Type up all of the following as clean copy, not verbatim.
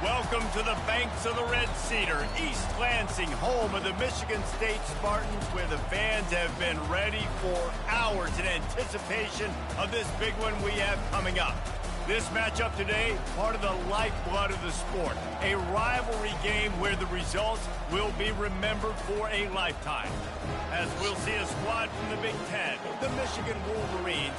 Welcome to the banks of the Red Cedar, East Lansing, home of the Michigan State Spartans, where the fans have been ready for hours in anticipation of this big one we have coming up. This matchup today, part of the lifeblood of the sport, a rivalry game where the results will be remembered for a lifetime. As we'll see a squad from the Big Ten, the Michigan Wolverines.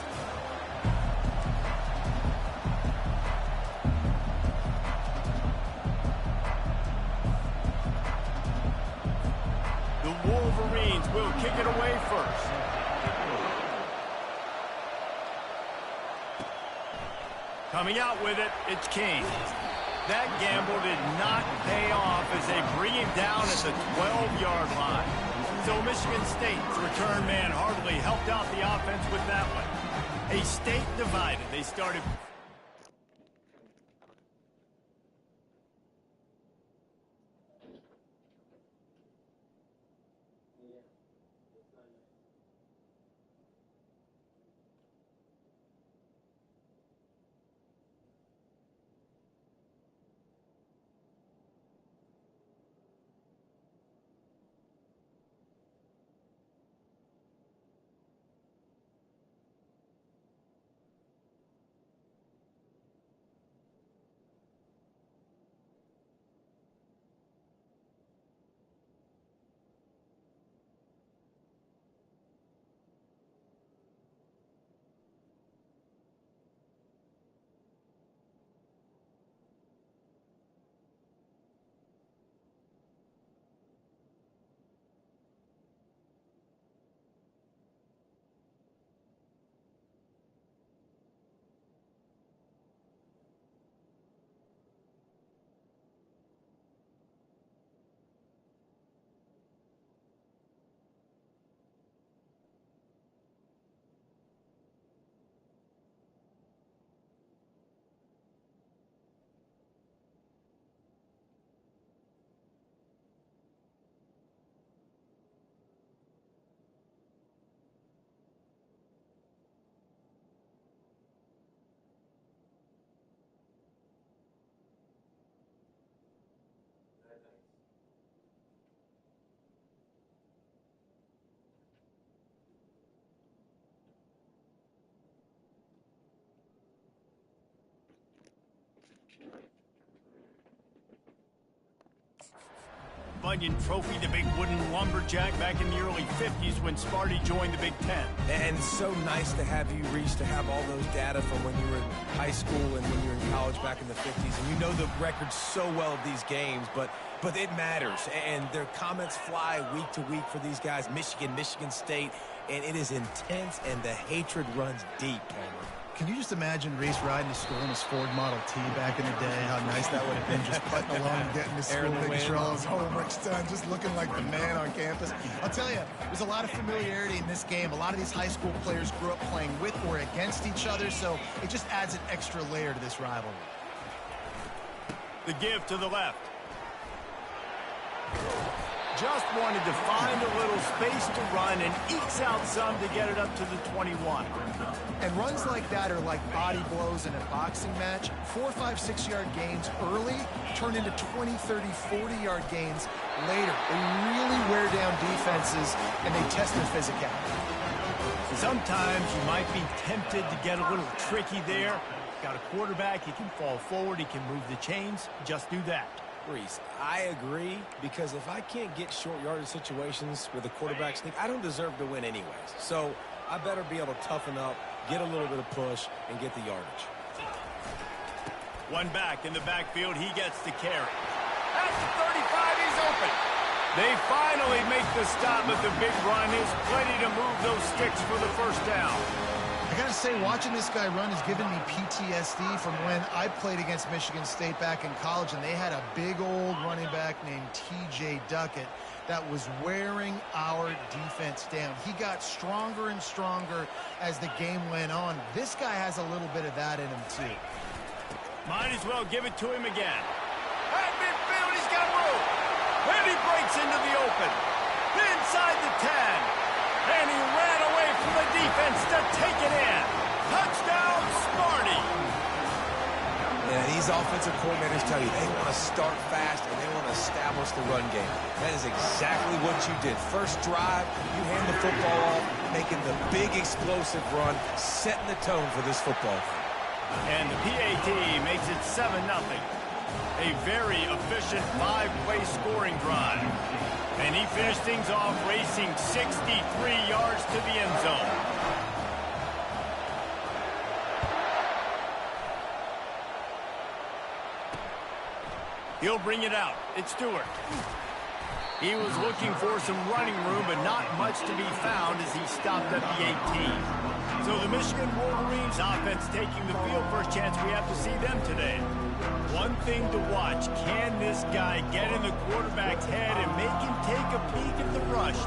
The Wolverines will kick it away first. Coming out with it, it's King. That gamble did not pay off as they bring him down at the 12-yard line. So Michigan State's return man hardly helped out the offense with that one. A state divided. They started... Bunyan Trophy, the big wooden lumberjack back in the early 50s when Sparty joined the Big Ten. And it's so nice to have you, Reese, to have all those data from when you were in high school and when you were in college back in the 50s. And you know the records so well of these games, but it matters. And their comments fly week to week for these guys, Michigan, Michigan State, and it is intense, and the hatred runs deep, Palmer. Can you just imagine Reese riding to school in his Ford Model T back in the day? How nice that would have been, just putting along and getting to school, making sure all his homework's done, just looking like the man on campus. I'll tell you, there's a lot of familiarity in this game. A lot of these high school players grew up playing with or against each other, so it just adds an extra layer to this rivalry. The give to the left. Just wanted to find a little space to run and ekes out some to get it up to the 21. And runs like that are like body blows in a boxing match. 4, 5, 6-yard gains early turn into 20, 30, 40-yard gains later. They really wear down defenses, and they test their physicality. Sometimes you might be tempted to get a little tricky there. Got a quarterback, he can fall forward, he can move the chains. Just do that. Reese, I agree, because if I can't get short yardage situations with a quarterback sneak, I don't deserve to win anyways. So I better be able to toughen up, get a little bit of push, and get the yardage. One back in the backfield, he gets the carry. At the 35, he's open. They finally make the stop, but the big run is plenty to move those sticks for the first down. I gotta say, watching this guy run has given me PTSD from when I played against Michigan State back in college, and they had a big old running back named T.J. Duckett that was wearing our defense down. He got stronger and stronger as the game went on. This guy has a little bit of that in him, too. Might as well give it to him again. At midfield, he's got room. And he breaks into the open. Inside the 10. And he ran away from the defense to take it in. Touchdown, Sparty. Yeah, these offensive coordinators tell you they want to start fast and they want to establish the run game. That is exactly what you did. First drive, you hand the football off, making the big explosive run, setting the tone for this football game. And the PAT makes it 7-0. A very efficient 5-play scoring drive. And he finished things off racing 63 yards to the end zone. He'll bring it out. It's Stewart. He was looking for some running room, but not much to be found as he stopped at the 18. So the Michigan Wolverines offense taking the field. First chance we have to see them today. One thing to watch, can this guy get in the quarterback's head and make him take a peek at the rush?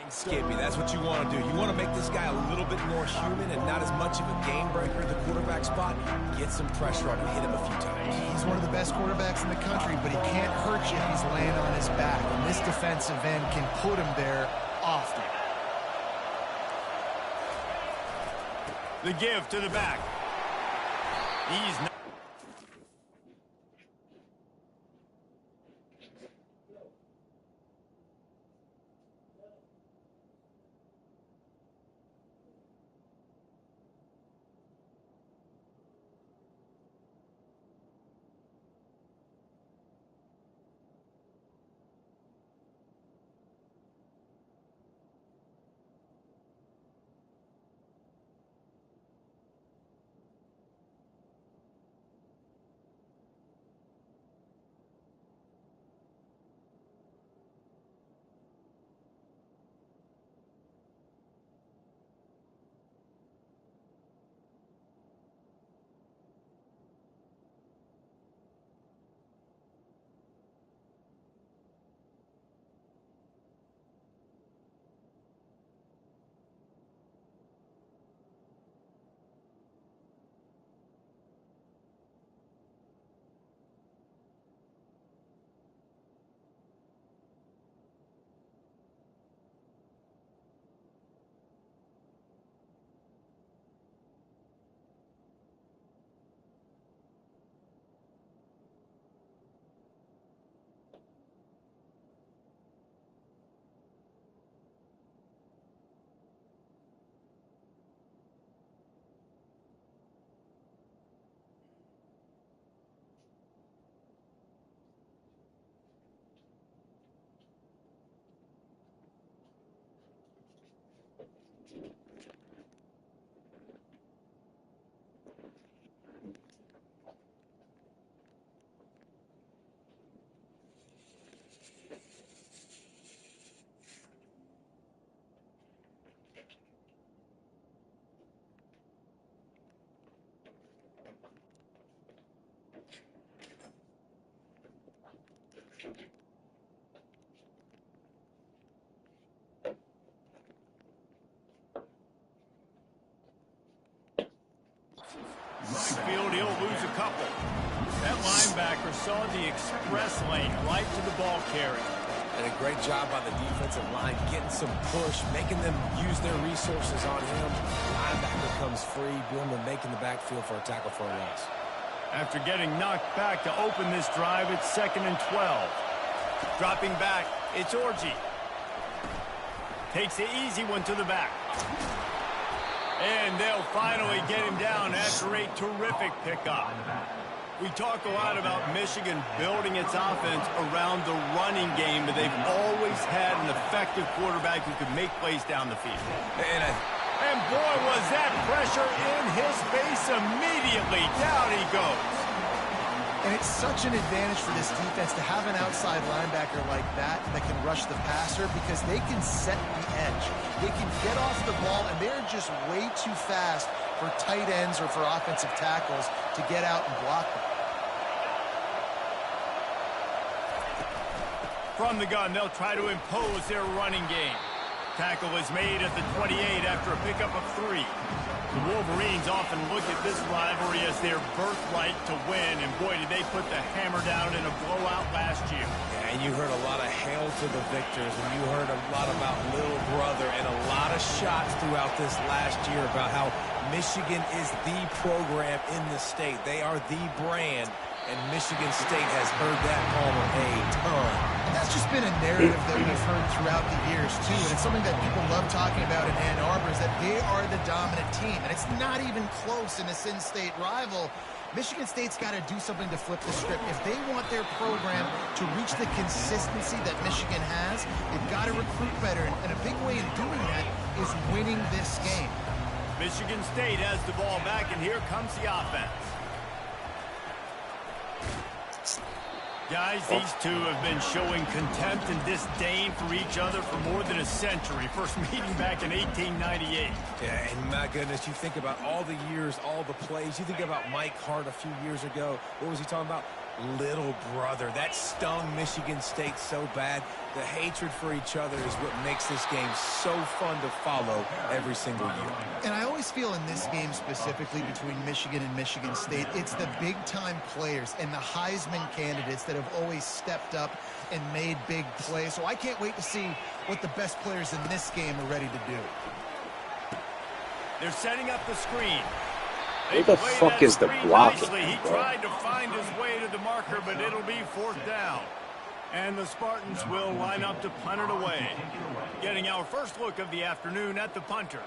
Skippy, that's what you want to do. You want to make this guy a little bit more human and not as much of a game breaker at the quarterback spot. Get some pressure on him, hit him a few times. He's one of the best quarterbacks in the country, but he can't hurt you if he's laying on his back. And this defensive end can put him there often. The give to the back. He's not. Field, he'll lose a couple. That linebacker saw the express lane right to the ball carrier. And a great job by the defensive line, getting some push, making them use their resources on him. Linebacker comes free, boom, and making the backfield for a tackle for a loss. After getting knocked back to open this drive, it's 2nd and 12. Dropping back, it's Orji. Takes the easy one to the back. And they'll finally get him down after a terrific pickup. We talk a lot about Michigan building its offense around the running game, but they've always had an effective quarterback who can make plays down the field. And boy, was that pressure in his face immediately. Down he goes. And it's such an advantage for this defense to have an outside linebacker like that can rush the passer because they can set the edge. They can get off the ball, and they're just way too fast for tight ends or for offensive tackles to get out and block them. From the gun, they'll try to impose their running game. Tackle is made at the 28 after a pickup of 3. The Wolverines often look at this rivalry as their birthright to win, and boy, did they put the hammer down in a blowout last year. Yeah, and you heard a lot of hail to the victors, and you heard a lot about little brother and a lot of shots throughout this last year about how Michigan is the program in the state. They are the brand, and Michigan State has heard that Palmer a ton. And that's just been a narrative that we've heard throughout the years, too. And it's something that people love talking about in Ann Arbor is that they are the dominant team. And it's not even close in a in-state rival. Michigan State's got to do something to flip the script. If they want their program to reach the consistency that Michigan has, they've got to recruit better. And a big way in doing that is winning this game. Michigan State has the ball back, and here comes the offense. Guys, these two have been showing contempt and disdain for each other for more than a century. First meeting back in 1898. Yeah, and my goodness, you think about all the years, all the plays. You think about Mike Hart a few years ago. What was he talking about? Little brother. That stung Michigan State so bad. The hatred for each other is what makes this game so fun to follow every single year. And I always feel in this game specifically between Michigan and Michigan State, it's the big-time players and the Heisman candidates that have always stepped up and made big plays. So I can't wait to see what the best players in this game are ready to do. They're setting up the screen. Where the fuck is the blocking? He tried to find his way to the marker, but it'll be 4th down. And the Spartans will line up to punt it away. Getting our first look of the afternoon at the punter.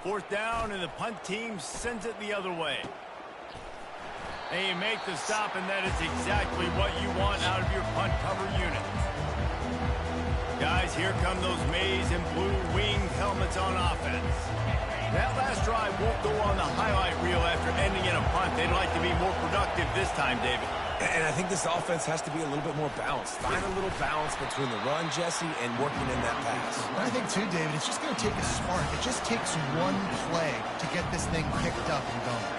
Fourth down, and the punt team sends it the other way. They make the stop, and that is exactly what you want out of your punt cover unit. Guys, here come those maize and blue winged helmets on offense. That last drive won't go on the highlight reel after ending in a punt. They'd like to be more productive this time, David. And I think this offense has to be a little bit more balanced. Find a little balance between the run, Jesse, and working in that pass. And I think, too, David, it's just going to take a spark. It just takes one play to get this thing picked up and going.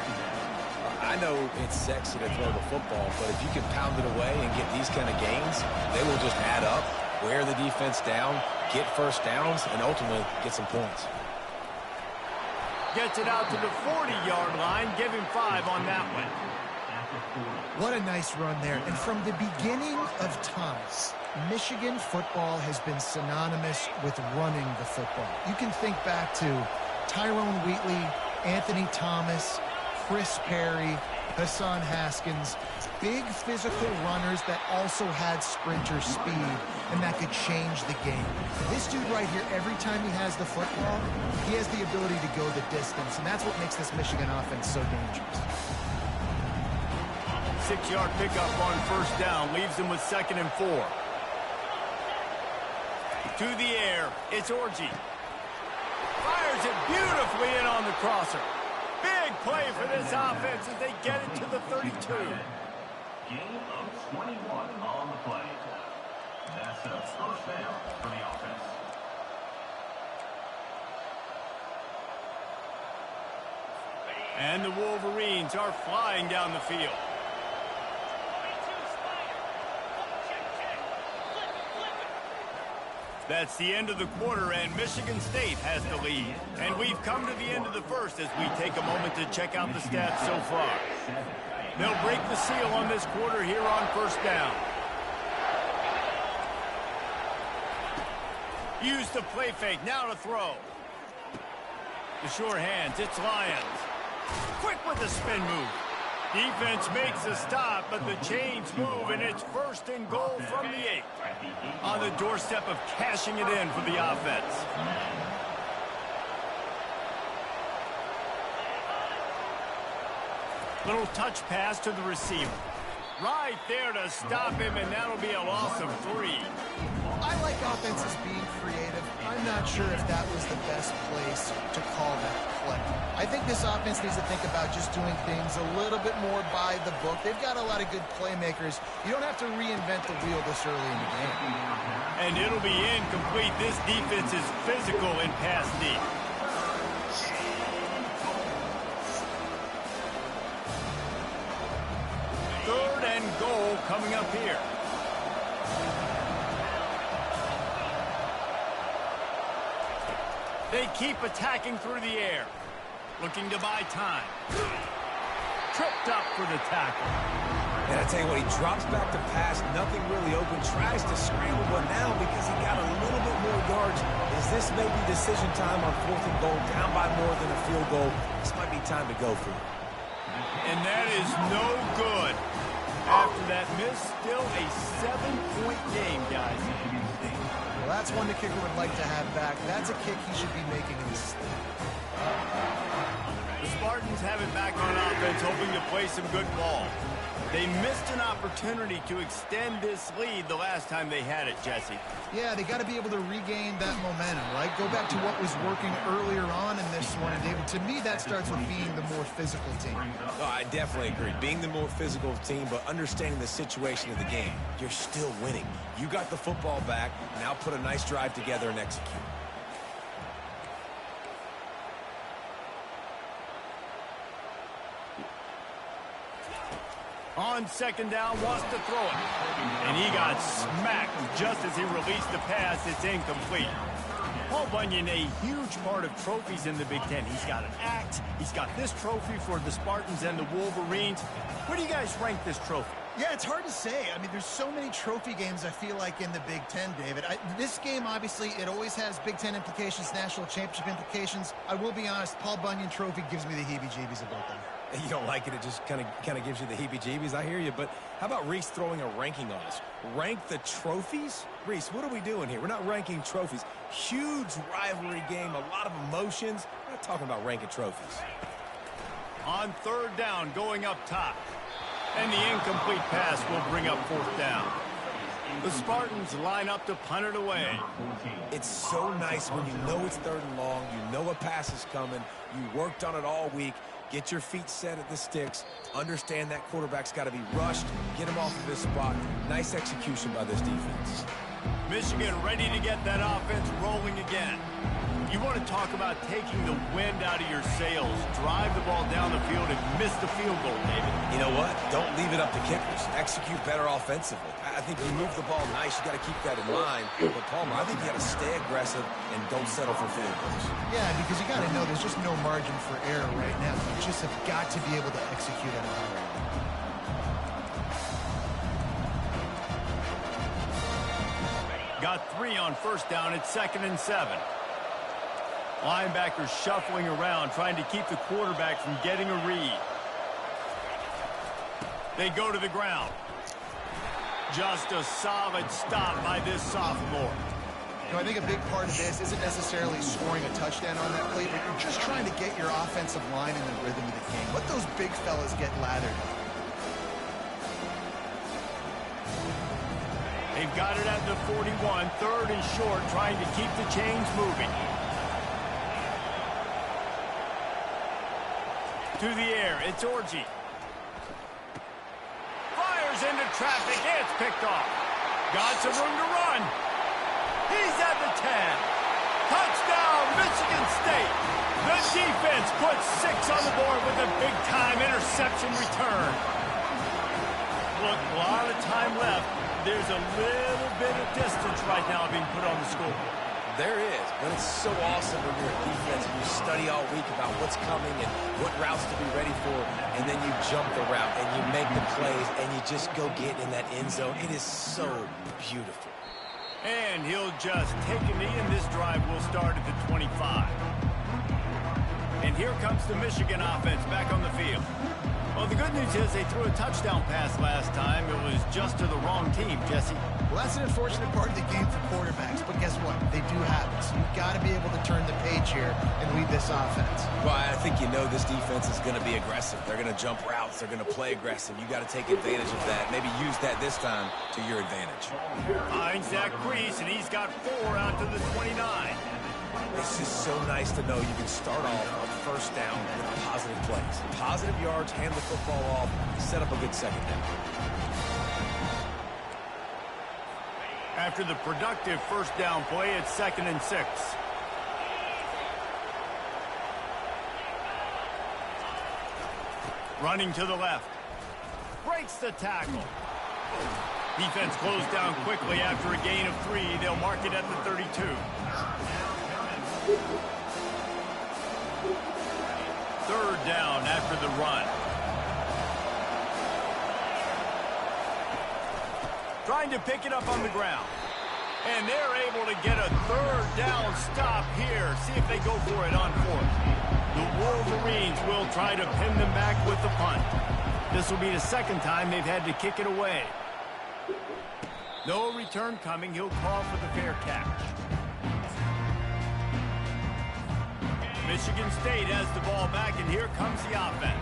I know it's sexy to throw the football, but if you can pound it away and get these kind of gains, they will just add up, wear the defense down, get first downs, and ultimately get some points. Gets it out to the 40-yard line. Give him 5 on that one. What a nice run there. And from the beginning of time, Michigan football has been synonymous with running the football. You can think back to Tyrone Wheatley, Anthony Thomas, Chris Perry, Hassan Haskins, big physical runners that also had sprinter speed and that could change the game. This dude right here, every time he has the football, he has the ability to go the distance, and that's what makes this Michigan offense so dangerous. 6-yard pickup on first down leaves them with 2nd and 4. To the air, it's Orji. Fires it beautifully in on the crosser. Big play for this offense as they get it to the 32. Gain of 21 on the play. That's a first down for the offense. And the Wolverines are flying down the field. That's the end of the quarter, and Michigan State has the lead. And we've come to the end of the first as we take a moment to check out the stats so far. They'll break the seal on this quarter here on first down. Use the play fake, now to throw. The sure hands, it's Lions. Quick with the spin move. Defense makes a stop, but the chains move, and it's first and goal from the 8. On the doorstep of cashing it in for the offense. Little touch pass to the receiver. Right there to stop him, and that'll be a loss of 3. I like offenses being creative. I'm not sure if that was the best place to call that play. I think this offense needs to think about just doing things a little bit more by the book. They've got a lot of good playmakers. You don't have to reinvent the wheel this early in the game. And it'll be incomplete. This defense is physical in pass deep. Third and goal coming up here. They keep attacking through the air. Looking to buy time. Tripped up for the tackle. And I tell you what, he drops back to pass, nothing really open, tries to scramble, but now because he got a little bit more yards, is this maybe decision time on 4th and goal, down by more than a field goal? This might be time to go for it. And that is no good. After that miss, still a 7-point game, guys. Well, that's one the kicker would like to have back. That's a kick he should be making in this thing. The Spartans have it back on offense, hoping to play some good ball. They missed an opportunity to extend this lead the last time they had it, Jesse. Yeah, they got to be able to regain that momentum, right? Go back to what was working earlier on in this one. And, David, to me, that starts with being the more physical team. Oh, I definitely agree. Being the more physical team, but understanding the situation of the game. You're still winning. You got the football back. Now put a nice drive together and execute. On second down, wants to throw it. And he got smacked just as he released the pass. It's incomplete. Paul Bunyan, a huge part of trophies in the Big Ten. He's got an axe. He's got this trophy for the Spartans and the Wolverines. Where do you guys rank this trophy? Yeah, it's hard to say. I mean, there's so many trophy games, I feel like, in the Big Ten, David. This game, obviously, it always has Big Ten implications, national championship implications. I will be honest, Paul Bunyan trophy gives me the heebie-jeebies about that. You don't like it, it just kind of gives you the heebie-jeebies. I hear you, but how about Reese throwing a ranking on us? Rank the trophies? Reese, what are we doing here? We're not ranking trophies. Huge rivalry game, a lot of emotions. We're not talking about ranking trophies. On third down, going up top. And the incomplete pass will bring up 4th down. The Spartans line up to punt it away. It's so nice when you know it's 3rd and long, you know a pass is coming, you worked on it all week, get your feet set at the sticks, understand that quarterback's got to be rushed, get him off of his spot. Nice execution by this defense. Michigan ready to get that offense rolling again. You want to talk about taking the wind out of your sails. Drive the ball down the field and miss the field goal, David. You know what? Don't leave it up to kickers. Execute better offensively. I think you move the ball nice. You got to keep that in mind. But, Palmer, I think you got to stay aggressive and don't settle for field goals. Yeah, because you got to know there's just no margin for error right now. You just have got to be able to execute at a high level. Got 3 on first down. It's 2nd and 7. Linebackers shuffling around, trying to keep the quarterback from getting a read. They go to the ground. Just a solid stop by this sophomore. You know, I think a big part of this isn't necessarily scoring a touchdown on that play, but you're just trying to get your offensive line in the rhythm of the game. Let those big fellas get lathered. A They've got it at the 41, third and short, trying to keep the chains moving. To the air, it's Orji. Fires into traffic, it's picked off. Got some room to run. He's at the 10. Touchdown, Michigan State. The defense puts 6 on the board with a big-time interception return. Look, a lot of time left. There's a little bit of distance right now being put on the scoreboard. There is, but it's so awesome when you're a defense and you study all week about what's coming and what routes to be ready for, and then you jump the route and you make the plays and you just go get in that end zone. It is so beautiful. And he'll just take a knee, and this drive will start at the 25. And here comes the Michigan offense back on the field. Well, the good news is they threw a touchdown pass last time. It was just to the wrong team, Jesse. Well, that's an unfortunate part of the game for quarterbacks, but guess what? They do have it, so you've got to be able to turn the page here and lead this offense. Well, I think you know this defense is going to be aggressive. They're going to jump routes. They're going to play aggressive. You got to take advantage of that. Maybe use that this time to your advantage. Finds that crease, and he's got 4 out to the 29. It's just so nice to know you can start off on first down with positive plays. Positive yards, hand the football off, set up a good second down. After the productive first down play, it's 2nd and 6. Running to the left. Breaks the tackle. Defense closed down quickly after a gain of 3. They'll mark it at the 32. Third down after the run. Trying to pick it up on the ground. And they're able to get a third down stop here. See if they go for it on 4th. The Wolverines will try to pin them back with the punt. This will be the 2nd time they've had to kick it away. No return coming. He'll call for the fair catch. Michigan State has the ball back, and here comes the offense.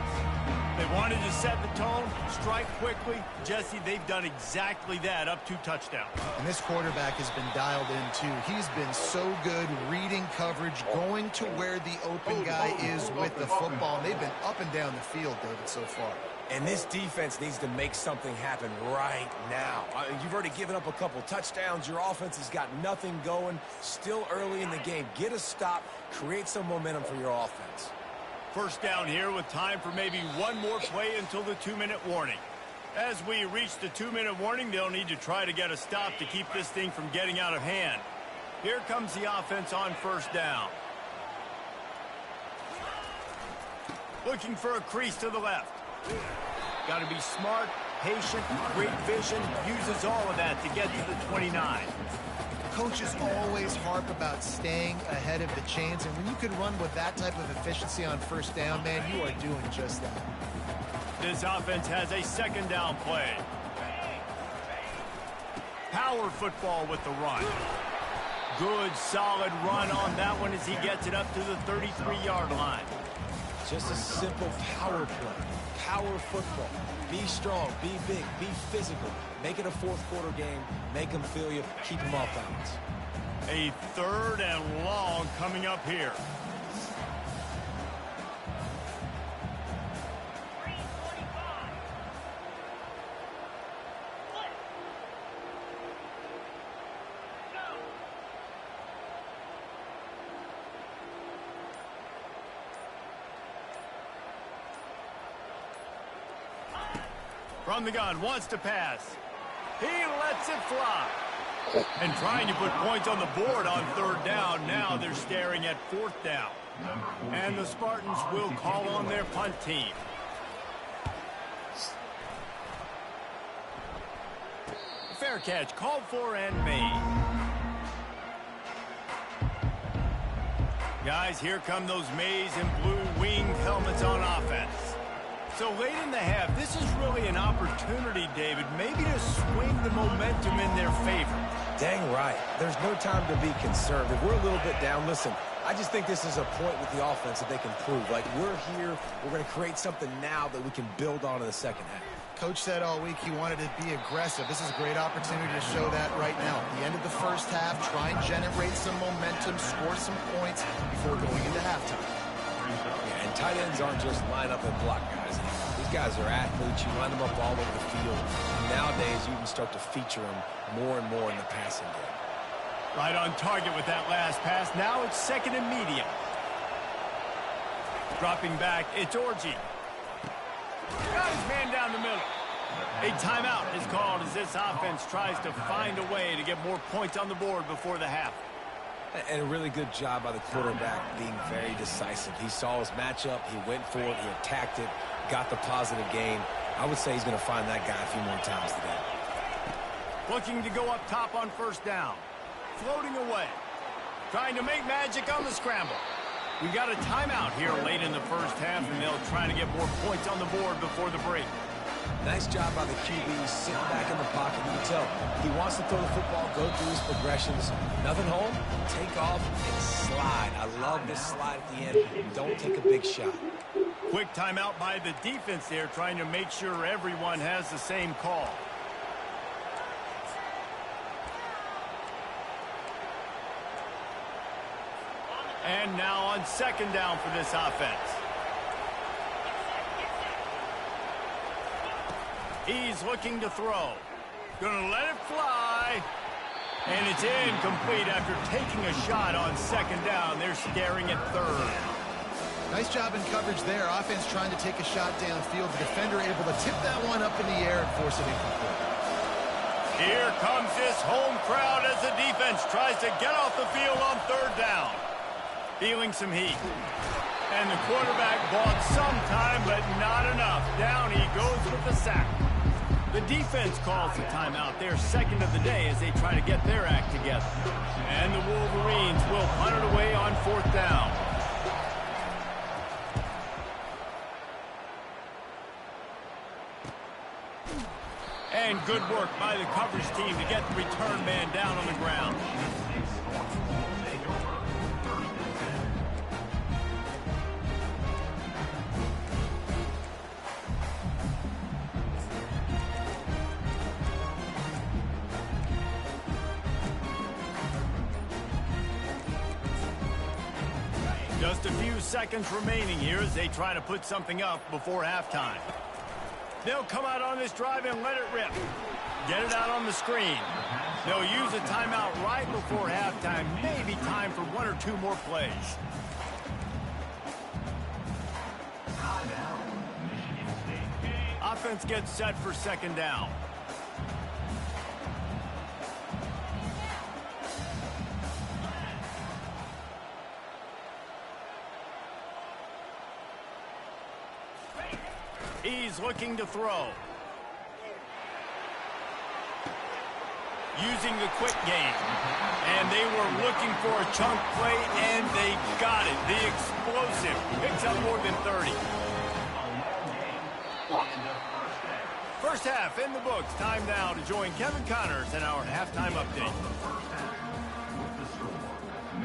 They wanted to set the tone, strike quickly. Jesse, they've done exactly that, up 2 touchdowns. And this quarterback has been dialed in, too. He's been so good reading coverage, going to where the open guy is with the football. And they've been up and down the field, David, so far. And this defense needs to make something happen right now. You've already given up a couple touchdowns. Your offense has got nothing going. Still early in the game. Get a stop. Create some momentum for your offense. First down here with time for maybe one more play until the 2-minute warning. As we reach the 2-minute warning, they'll need to try to get a stop to keep this thing from getting out of hand. Here comes the offense on first down. Looking for a crease to the left. Got to be smart, patient, great vision, uses all of that to get to the 29. Coaches always harp about staying ahead of the chains, and when you can run with that type of efficiency on first down, man, you are doing just that. This offense has a 2nd down play. Power football with the run. Good, solid run on that one as he gets it up to the 33-yard line. Just a simple power play. Power football. Be strong, be big, be physical. Make it a 4th-quarter game. Make them feel you. Keep them off balance. A 3rd and long coming up here. From the gun, wants to pass. He lets it fly. And trying to put points on the board on 3rd down. Now they're staring at 4th down. And the Spartans will call on their punt team. Fair catch called for and made. Guys, here come those maize and blue winged helmets on offense. So late in the half, this is really an opportunity, David, maybe to swing the momentum in their favor. Dang right. There's no time to be concerned. If we're a little bit down, listen, I just think this is a point with the offense that they can prove. Like, we're here, we're going to create something now that we can build on in the second half. Coach said all week he wanted to be aggressive. This is a great opportunity to show that right now. At the end of the first half, try and generate some momentum, score some points before going into halftime. Yeah, and tight ends aren't just line up and block guys. These guys are athletes. You line them up all over the field. Nowadays, you can start to feature them more and more in the passing game. Right on target with that last pass. Now it's second and medium. Dropping back, it's Orji. Got his man down the middle. A timeout is called as this offense tries to find a way to get more points on the board before the half. And a really good job by the quarterback being very decisive. He saw his matchup, he went for it, he attacked it, got the positive gain. I would say he's going to find that guy a few more times today. Looking to go up top on first down. Floating away. Trying to make magic on the scramble. We got a timeout here late in the first half, and they'll try to get more points on the board before the break. Nice job by the QB sitting back in the pocket. You can tell he wants to throw the football, go through his progressions. Nothing home, take off and slide. I love this slide at the end. Don't take a big shot. Quick timeout by the defense there, trying to make sure everyone has the same call. And now on second down for this offense. He's looking to throw. Gonna let it fly. And it's incomplete after taking a shot on second down. They're staring at third. Nice job in coverage there. Offense trying to take a shot downfield. The defender able to tip that one up in the air and force it incomplete. Here comes this home crowd as the defense tries to get off the field on third down. Feeling some heat. And the quarterback bought some time, but not enough. Down he goes with the sack. The defense calls the timeout, their second of the day, as they try to get their act together. And the Wolverines will punt it away on fourth down. And good work by the coverage team to get the return man down on the ground. Just a few seconds remaining here as they try to put something up before halftime. They'll come out on this drive and let it rip. Get it out on the screen. They'll use a timeout right before halftime. Maybe time for one or two more plays. Offense gets set for second down. He's looking to throw. Using the quick game. And they were looking for a chunk play, and they got it. The explosive picks up more than 30. First half in the books. Time now to join Kevin Connors in our halftime update.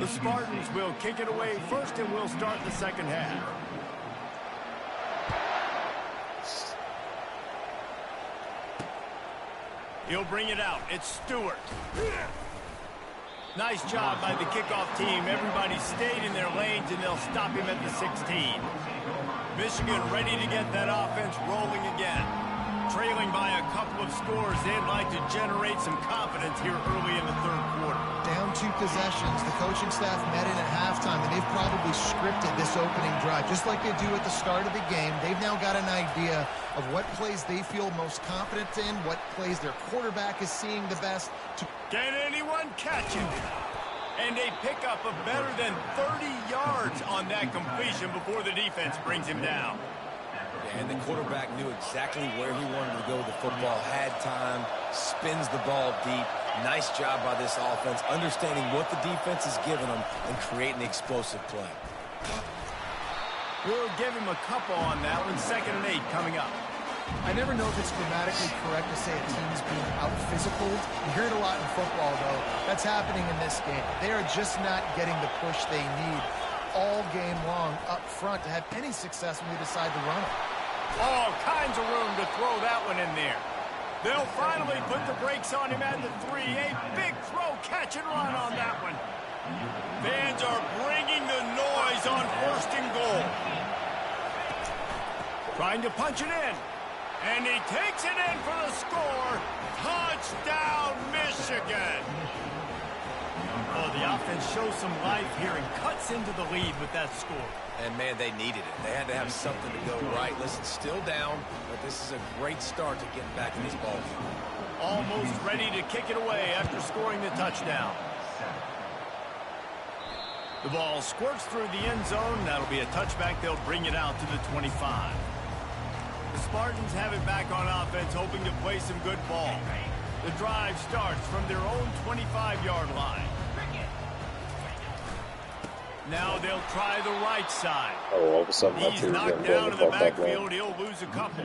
The Spartans will kick it away first, and we'll start the second half. He'll bring it out. It's Stewart. Nice job by the kickoff team. Everybody stayed in their lanes, and they'll stop him at the 16. Michigan ready to get that offense rolling again. Trailing by a couple of scores, they'd like to generate some confidence here early in the third quarter. Down 2 possessions. The coaching staff met in at halftime, and they've probably scripted this opening drive. Just like they do at the start of the game, they've now got an idea of what plays they feel most confident in, what plays their quarterback is seeing the best. Can anyone catch it? And they pick up a better than 30 yards on that completion before the defense brings him down. And the quarterback knew exactly where he wanted to go with the football, had time, spins the ball deep. Nice job by this offense, understanding what the defense is giving them and creating the explosive play. We'll give him a couple on that one. 2nd and 8 coming up. I never know if it's grammatically correct to say a team's being out-physical. You hear it a lot in football, though. That's happening in this game. They are just not getting the push they need all game long up front to have any success when they decide to run it. All kinds of room to throw that one in there. They'll finally put the brakes on him at the 3. A big throw, catch and run on that one. Fans are bringing the noise on 1st and goal. Trying to punch it in. And he takes it in for the score. Touchdown, Michigan. Oh, the offense shows some life here and cuts into the lead with that score. And, man, they needed it. They had to have something to go right. Listen, still down, but this is a great start to getting back in this ball game. Almost ready to kick it away after scoring the touchdown. The ball squirts through the end zone. That'll be a touchback. They'll bring it out to the 25. The Spartans have it back on offense, hoping to play some good ball. The drive starts from their own 25-yard line. Now they'll try the right side. Oh, all of a sudden, He's knocked down in the backfield. He'll lose a couple.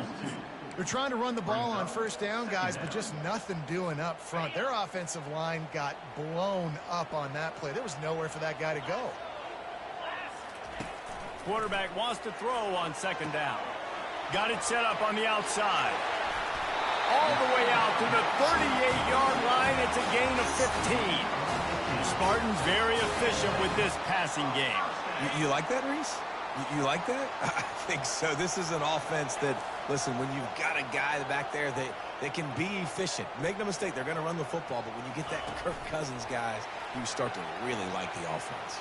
They're trying to run the ball on 1st down, guys, but just nothing doing up front. Their offensive line got blown up on that play. There was nowhere for that guy to go. Quarterback wants to throw on 2nd down. Got it set up on the outside. All the way out to the 38-yard line. It's a gain of 15. The Spartans very efficient with this passing game. You like that, Reese? You like that? I think so. This is an offense that, listen, when you've got a guy back there, they can be efficient. Make no mistake, they're going to run the football, but when you get that Kirk Cousins guys, you start to really like the offense.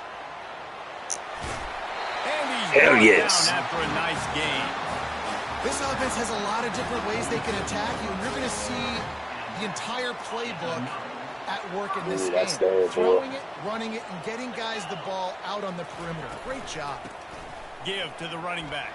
And he's Hell brought yes. down after a nice game. This offense has a lot of different ways they can attack you, and you're going to see the entire playbook at work in this game. Throwing it, running it, and getting guys the ball out on the perimeter. Great job. Give to the running back.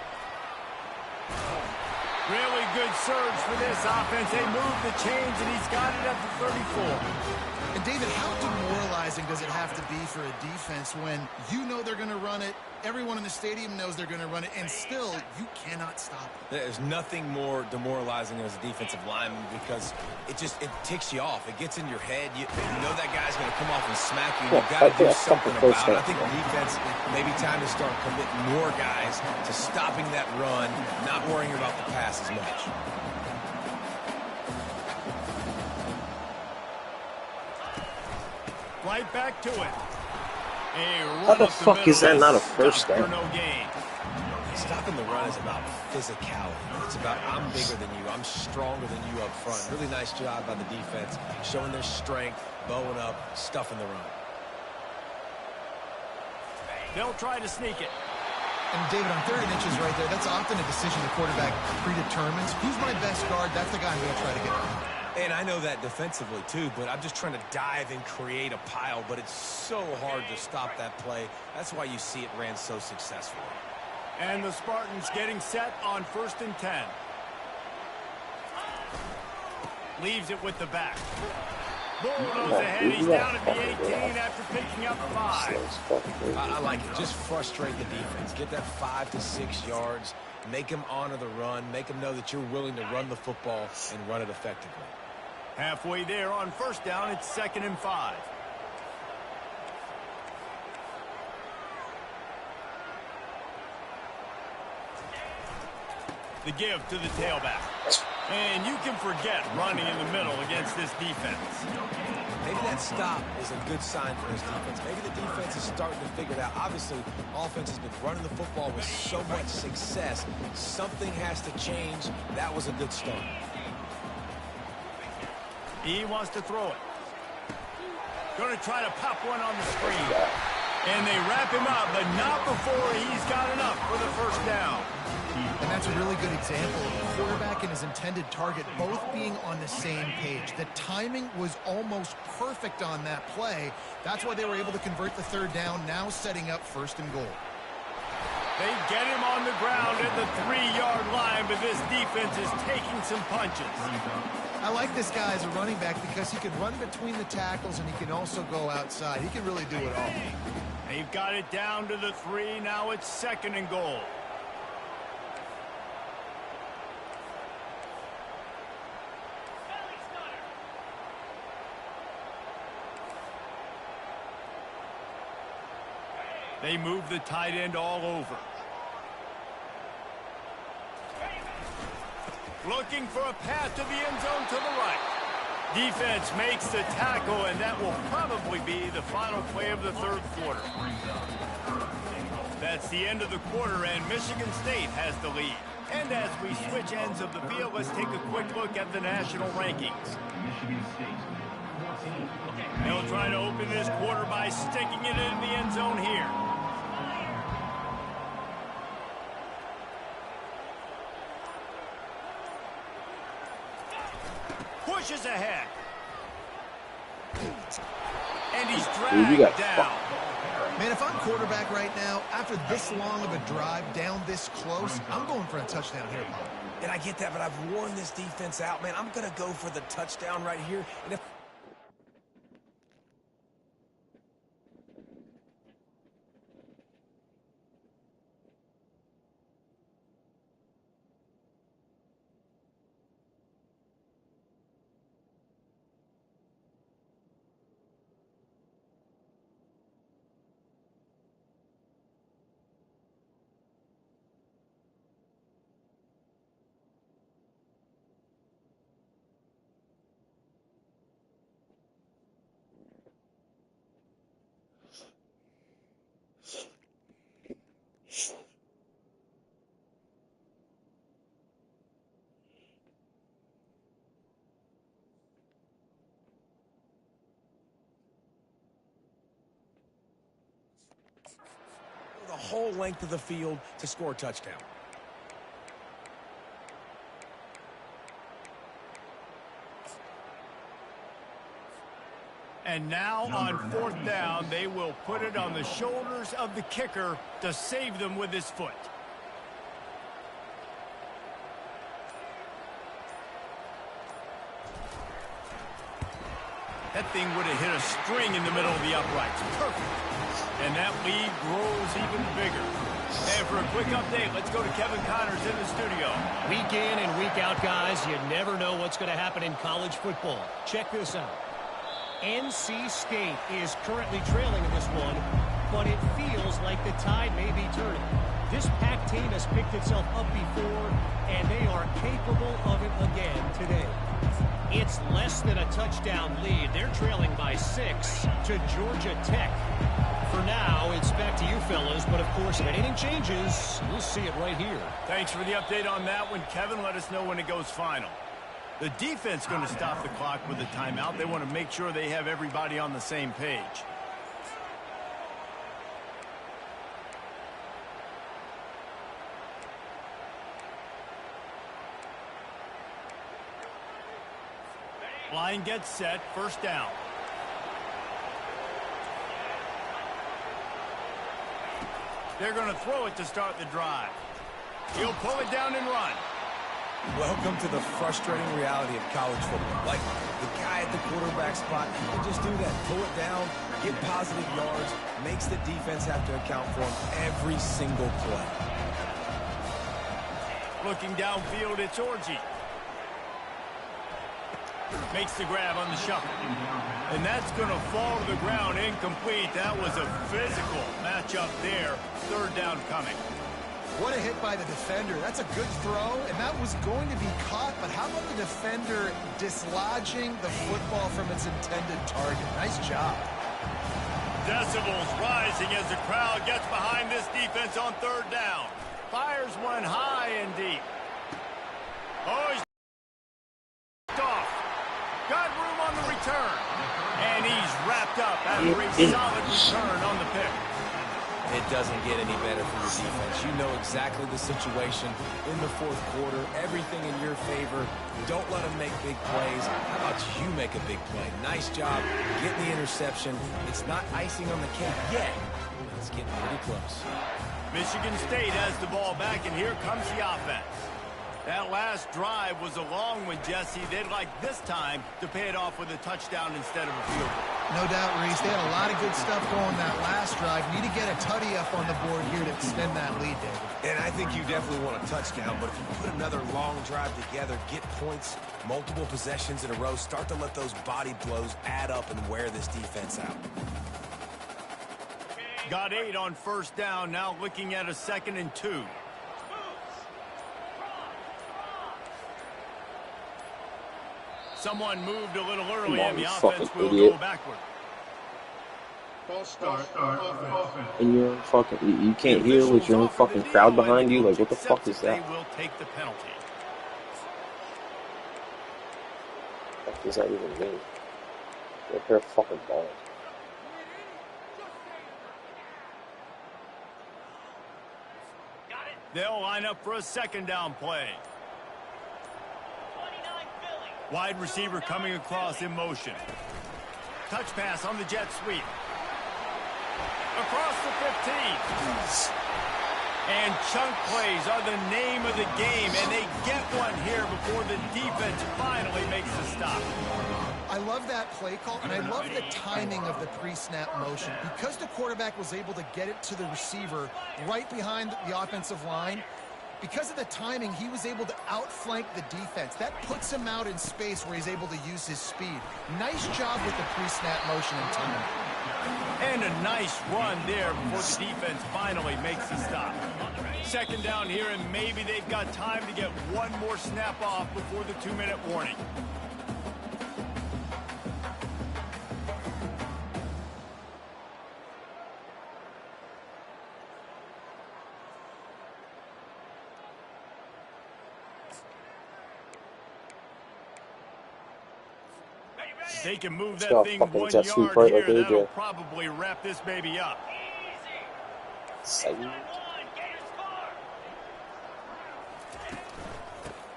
Really good surge for this offense. They move the chains, and he's got it at the 34. And, David, how demoralizing does it have to be for a defense when you know they're going to run it, everyone in the stadium knows they're going to run it, and still you cannot stop it? There's nothing more demoralizing as a defensive lineman because it ticks you off. It gets in your head. You know that guy's going to come off and smack you. You've got to do something about it. I think defense, maybe time to start committing more guys to stopping that run, not worrying about the pass as much. Right back to it. How the fuck is that not a first down? No gain. Stopping the run is about physicality. It's about I'm bigger than you. I'm stronger than you up front. Really nice job by the defense, showing their strength, bowing up, stuffing the run. They'll try to sneak it. And, David, on 3rd and inches right there, that's often a decision the quarterback predetermines. Who's my best guard? That's the guy I'm going to try to get on. And I know that defensively, too, but I'm just trying to dive and create a pile, but it's so hard to stop that play. That's why you see it ran so successfully. And the Spartans getting set on 1st and 10. Leaves it with the back. Bulldoze ahead. He's down at the 18 after picking up 5. I like it. Just frustrate the defense. Get that 5 to 6 yards. Make them honor the run. Make them know that you're willing to run the football and run it effectively. Halfway there on 1st down, it's 2nd and 5. The give to the tailback. And you can forget running in the middle against this defense. Maybe that stop is a good sign for this defense. Maybe the defense is starting to figure it out. Obviously, offense has been running the football with so much success. Something has to change. That was a good start. He wants to throw it. Going to try to pop one on the screen. And they wrap him up, but not before he's got enough for the 1st down. And that's a really good example of the quarterback and his intended target both being on the same page. The timing was almost perfect on that play. That's why they were able to convert the 3rd down, now setting up 1st and goal. They get him on the ground at the 3-yard line, but this defense is taking some punches. I like this guy as a running back because he can run between the tackles and he can also go outside. He can really do it all. They've got it down to the 3. Now it's 2nd and goal. They move the tight end all over. Looking for a path to the end zone to the right. Defense makes the tackle, and that will probably be the final play of the third quarter. That's the end of the quarter, and Michigan State has the lead. And as we switch ends of the field, let's take a quick look at the national rankings. They'll try to open this quarter by sticking it in the end zone here. Pushes ahead. And he's dragged down. Man, if I'm quarterback right now, after this long of a drive down this close, I'm going for a touchdown here, Bob. And I get that, but I've worn this defense out, man. I'm going to go for the touchdown right here. And if the whole length of the field to score a touchdown. And now on fourth down, they will put it on the shoulders of the kicker to save them with his foot. That thing would have hit a string in the middle of the uprights. Perfect. And that lead grows even bigger. And for a quick update, let's go to Kevin Connors in the studio. Week in and week out, guys, you never know what's going to happen in college football. Check this out. NC State is currently trailing in this one, but it feels like the tide may be turning. This Pac team has picked itself up before, and they are capable of it again today. It's less than a touchdown lead. They're trailing by 6 to Georgia Tech. For now, it's back to you fellas, but of course, if anything changes, we'll see it right here. Thanks for the update on that one, Kevin. Let us know when it goes final. The defense going to stop the clock with a timeout. They want to make sure they have everybody on the same page. Line gets set, first down. They're going to throw it to start the drive. He'll pull it down and run. Welcome to the frustrating reality of college football. Like, the guy at the quarterback spot, he can just do that. Pull it down, get positive yards, makes the defense have to account for him every single play. Looking downfield, it's Orji. Makes the grab on the shuffle. And that's going to fall to the ground incomplete. That was a physical matchup there. Third down coming. What a hit by the defender. That's a good throw, and that was going to be caught, but how about the defender dislodging the football from its intended target? Nice job. Decibels rising as the crowd gets behind this defense on third down. Fires one high and deep. Oh, he's off. Got room on the return. And he's wrapped up after a solid return on the pick. It doesn't get any better for your defense. You know exactly the situation in the fourth quarter. Everything in your favor. Don't let them make big plays. How about you make a big play? Nice job getting the interception. It's not icing on the cake yet, but it's getting pretty close. Michigan State has the ball back, and here comes the offense. That last drive was a long one, Jesse. They'd like this time to pay it off with a touchdown instead of a field goal. No doubt, Reese. They had a lot of good stuff going that last drive. Need to get a tutty up on the board here to extend that lead, David. And I think you definitely want a touchdown, but if you put another long drive together, get points, multiple possessions in a row, start to let those body blows add up and wear this defense out. Got 8 on first down, now looking at a 2nd and 2. Someone moved a little early, Come on, and the you offense fucking will idiot. go backward. False start. Offense. And you're fucking, you The can't hear with officials your own offer the fucking crowd deal, and behind the you? coach Like, what the fuck accepts is it. They that? will take the penalty. What does that even mean? They're a pair of fucking balls. They'll line up for a second down play. Wide receiver coming across in motion. Touch pass on the jet sweep. Across the 15. And chunk plays are the name of the game, and they get one here before the defense finally makes the stop. I love that play call, and I love the timing of the pre-snap motion. Because the quarterback was able to get it to the receiver right behind the offensive line, because of the timing, he was able to outflank the defense. That puts him out in space where he's able to use his speed. Nice job with the pre-snap motion and timing. And a nice run there before the defense finally makes the stop. Second down here, and maybe they've got time to get one more snap off before the 2-minute warning. They can move Let's that go, thing fucking 1 jet sweep yard right here. like they That'll do. probably wrap this baby up. Same.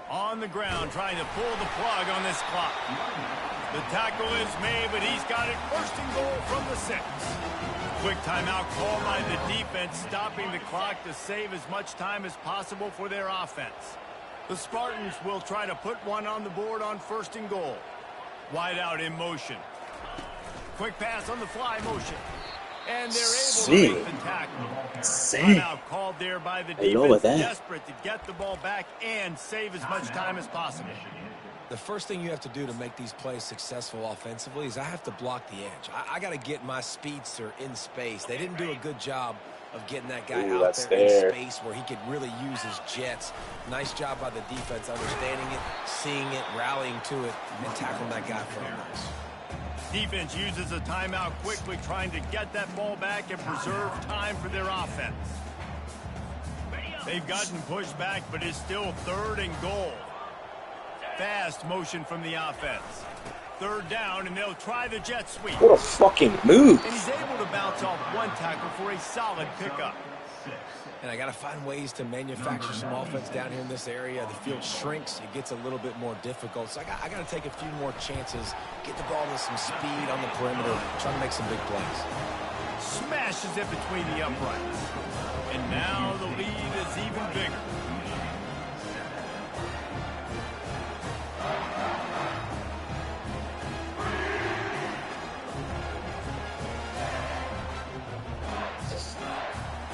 On the ground, trying to pull the plug on this clock. The tackle is made, but he's got it first and goal from the 6. Quick timeout call by the defense, stopping the clock to save as much time as possible for their offense. The Spartans will try to put one on the board on first and goal. Wide out in motion. Quick pass on the fly motion. And they're able to make the tackle. Timeout called there by the defense, desperate to get the ball back and save as much time as possible. The first thing you have to do to make these plays successful offensively is I have to block the edge. I got to get my speedster in space. They didn't do a good job of getting that guy out there in space where he could really use his jets. Nice job by the defense understanding it, seeing it, rallying to it, and tackling that guy for a nice. Defense uses a timeout quickly, trying to get that ball back and preserve time for their offense. They've gotten pushed back, but it's still third and goal. Fast motion from the offense. Third down, and they'll try the jet sweep. What a fucking move. And he's able to bounce off one tackle for a solid pickup. And I got to find ways to manufacture some offense down here in this area. The field shrinks. It gets a little bit more difficult. So I got to take a few more chances, get the ball with some speed on the perimeter, try to make some big plays. Smashes it between the uprights. And now the lead is even bigger.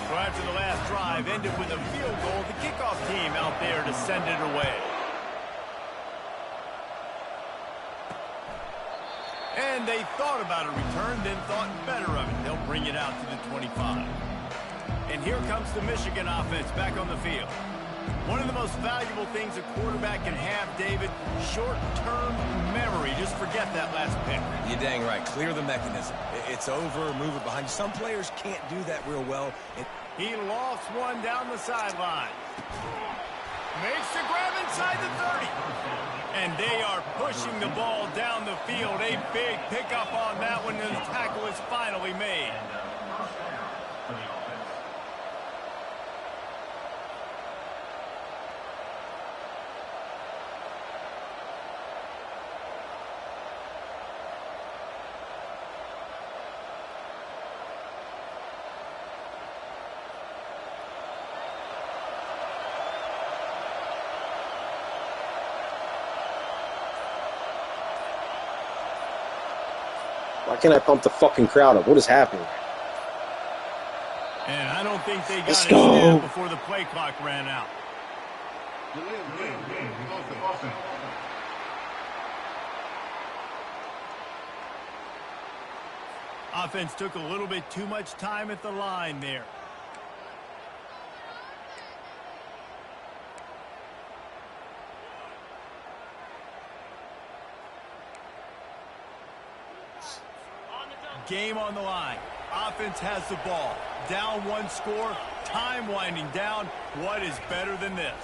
So after the last drive ended with a field goal, the kickoff team out there to send it away. And they thought about a return, then thought better of it. They'll bring it out to the 25. And here comes the Michigan offense back on the field. One of the most valuable things a quarterback can have, David, short-term memory. Just forget that last pick. You're dang right. Clear the mechanism. It's over, move it behind you. Some players can't do that real well. He lofts one down the sideline. Makes the grab inside the 30. And they are pushing the ball down the field. A big pickup on that one, and the tackle is finally made. Why can't I pump the fucking crowd up? What is happening? And I don't think they got Let's a go. snap before the play clock ran out. Offense took a little bit too much time at the line there. game on the line. Offense has the ball. Down one score, time winding down. What is better than this?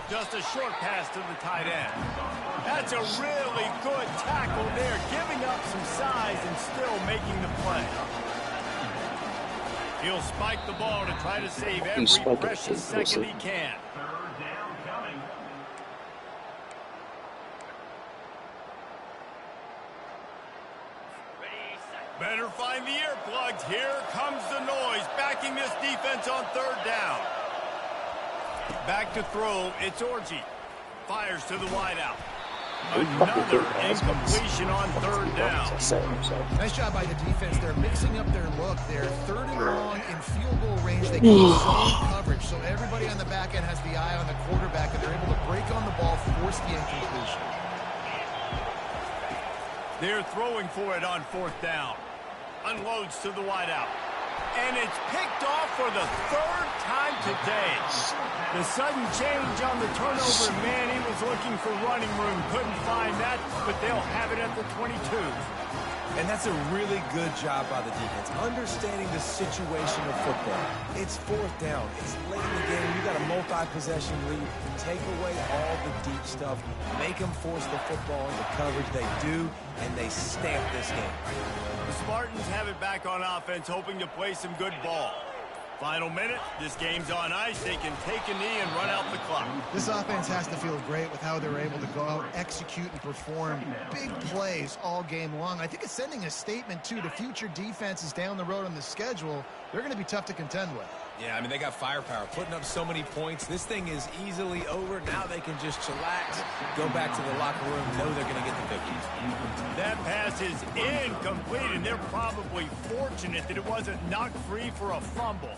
Just a short pass to the tight end. That's a really good tackle there, giving up some size and still making the play. He'll spike the ball to try to save every precious second he can. Third down coming. Better find the earplugs. Here comes the noise, backing this defense on third down. Back to throw, it's Orji. Fires to the wideout. Another incompletion on third down. Nice job by the defense. They're mixing up their look. They're third and long in field goal range. They keep zone coverage, so everybody on the back end has the eye on the quarterback, and they're able to break on the ball, force the incompletion. They're throwing for it on fourth down. Unloads to the wideout. And it's picked off for the third time today. The sudden change on the turnover, man, he was looking for running room. Couldn't find that, but they'll have it at the 22. And that's a really good job by the defense, understanding the situation of football. It's fourth down. It's late in the game. You got a multi-possession lead. Take away all the deep stuff. Make them force the football into coverage. They do, and they stamp this game. The Spartans have it back on offense, hoping to play some good ball. Final minute, this game's on ice. They can take a knee and run out the clock. This offense has to feel great with how they're able to go out, execute, and perform big plays all game long. I think it's sending a statement, too, to future defenses down the road on the schedule. They're going to be tough to contend with. Yeah, I mean, they got firepower, putting up so many points. This thing is easily over. Now they can just chillax, go back to the locker room, know they're going to get the victory. That pass is incomplete, and they're probably fortunate that it wasn't knocked free for a fumble.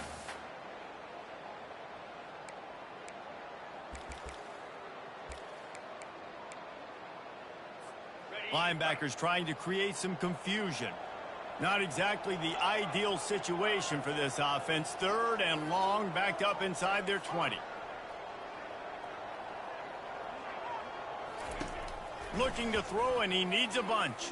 Linebackers trying to create some confusion. Not exactly the ideal situation for this offense. Third and long, backed up inside their 20. Looking to throw, and he needs a bunch.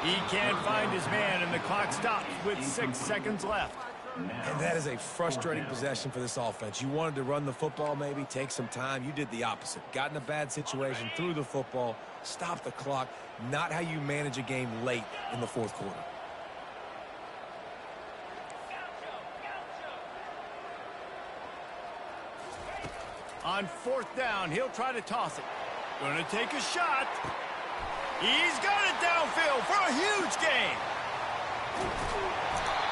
He can't find his man, and the clock stops with 6 seconds left. And that is a frustrating possession for this offense. You wanted to run the football, maybe take some time. You did the opposite. Got in a bad situation, threw the football, stopped the clock. Not how you manage a game late in the fourth quarter. On fourth down, he'll try to toss it. Gonna take a shot. He's got it downfield for a huge gain.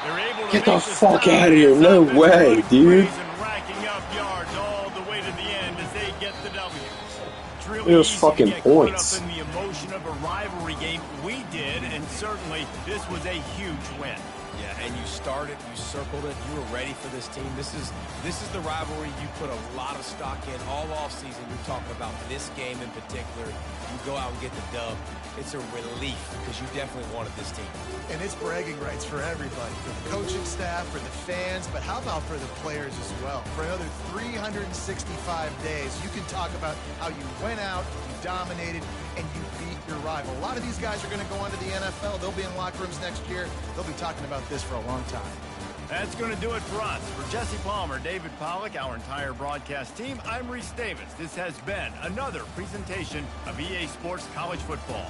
They're able to get the fuck out of here. No way, dude. And racking up yards all the way to the end as they get the W. It's really It was easy fucking to get caught points. up in the emotion of a rivalry game. We did, and certainly this was a huge win. Yeah, and you started, you circled it, you were ready for this team. This is the rivalry you put a lot of stock in all offseason. You're talking about this game in particular. You go out and get the dub. It's a relief because you definitely wanted this team. And it's bragging rights for everybody, for the coaching staff, for the fans, but how about for the players as well? For another 365 days, you can talk about how you went out, you dominated, and you beat your rival. A lot of these guys are going to go on to the NFL. They'll be in locker rooms next year. They'll be talking about this for a long time. That's going to do it for us. For Jesse Palmer, David Pollack, our entire broadcast team, I'm Reese Davis. This has been another presentation of EA Sports College Football.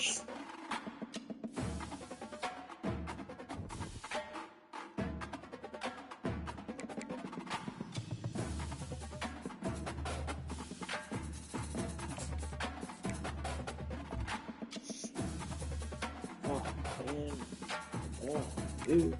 Oh, man. Oh, dude.